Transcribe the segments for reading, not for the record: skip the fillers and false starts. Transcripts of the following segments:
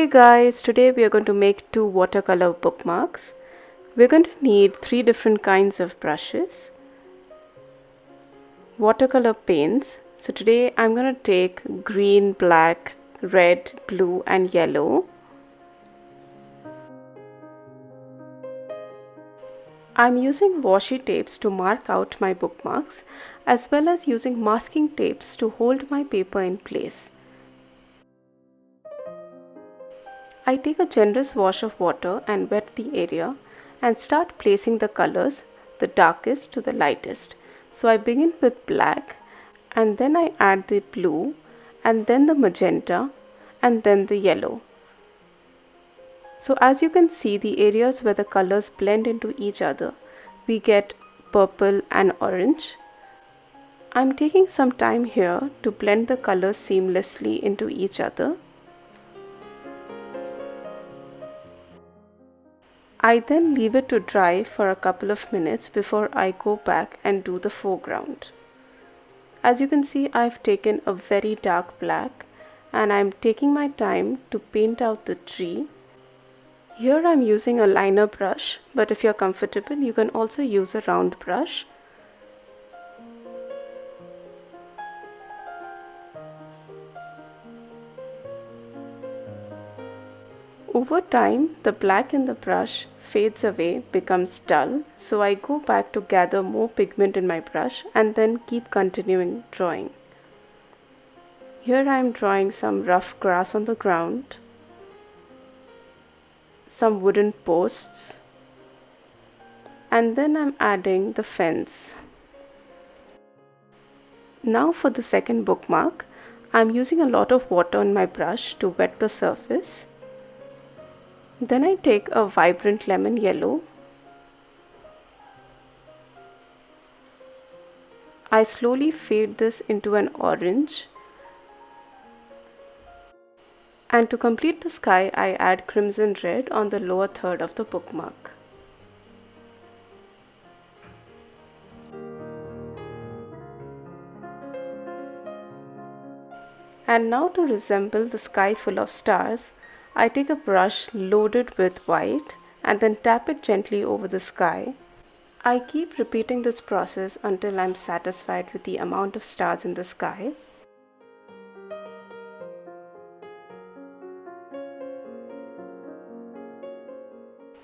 Hey guys, today we are going to make two watercolor bookmarks. We're going to need three different kinds of brushes, watercolor paints. So today I'm going to take green, black, red, blue and yellow. I'm using washi tapes to mark out my bookmarks as well as using masking tapes to hold my paper in place. I take a generous wash of water and wet the area and start placing the colors, the darkest to the lightest. So I begin with black and then I add the blue and then the magenta and then the yellow. So as you can see, the areas where the colors blend into each other, we get purple and orange. I'm taking some time here to blend the colors seamlessly into each other. I then leave it to dry for a couple of minutes before I go back and do the foreground. As you can see, I've taken a very dark black and I'm taking my time to paint out the tree. Here I'm using a liner brush, but if you're comfortable, you can also use a round brush. Over time, the black in the brush fades away, becomes dull, so I go back to gather more pigment in my brush and then keep continuing drawing. Here I am drawing some rough grass on the ground, some wooden posts, and then I'm adding the fence. Now for the second bookmark, I'm using a lot of water on my brush to wet the surface. Then I take a vibrant lemon yellow. I slowly fade this into an orange. And to complete the sky, I add crimson red on the lower third of the bookmark. And now to resemble the sky full of stars, I take a brush loaded with white and then tap it gently over the sky. I keep repeating this process until I'm satisfied with the amount of stars in the sky.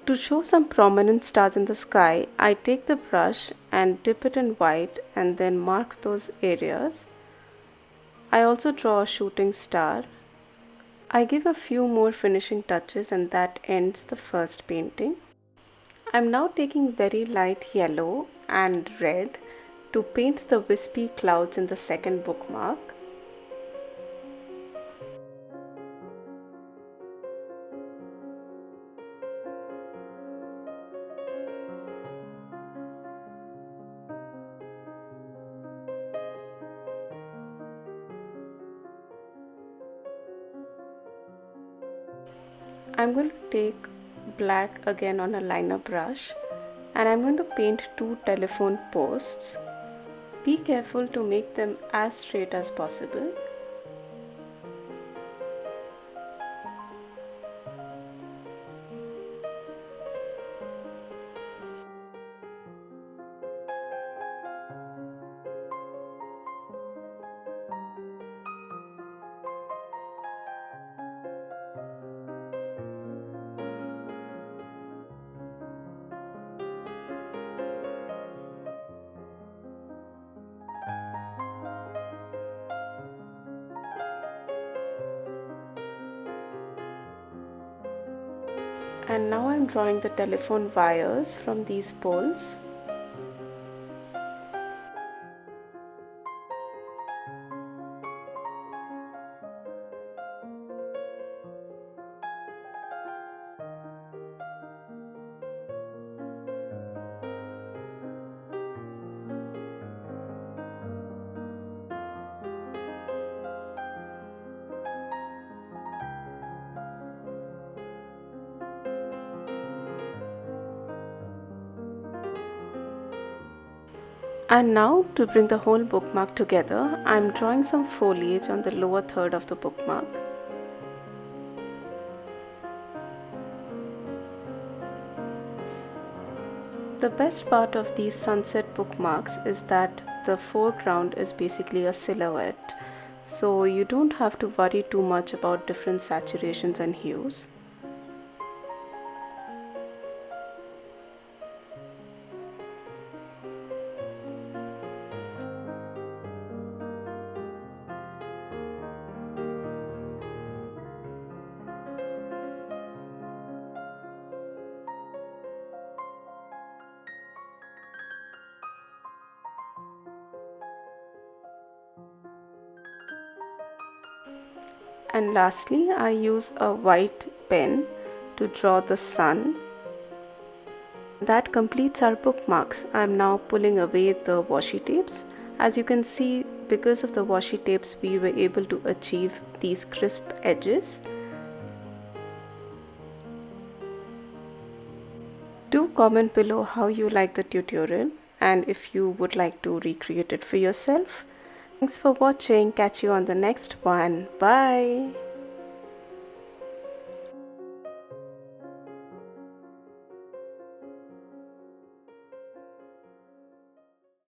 To show some prominent stars in the sky, I take the brush and dip it in white and then mark those areas. I also draw a shooting star. I give a few more finishing touches and that ends the first painting. I'm now taking very light yellow and red to paint the wispy clouds in the second bookmark. I'm going to take black again on a liner brush and I'm going to paint two telephone posts. Be careful to make them as straight as possible. And now I'm drawing the telephone wires from these poles. And now to bring the whole bookmark together, I am drawing some foliage on the lower third of the bookmark. The best part of these sunset bookmarks is that the foreground is basically a silhouette, so you don't have to worry too much about different saturations and hues. And lastly, I use a white pen to draw the sun. That completes our bookmarks. I am now pulling away the washi tapes. As you can see, because of the washi tapes, we were able to achieve these crisp edges. Do comment below how you like the tutorial and if you would like to recreate it for yourself. Thanks for watching. Catch you on the next one. Bye.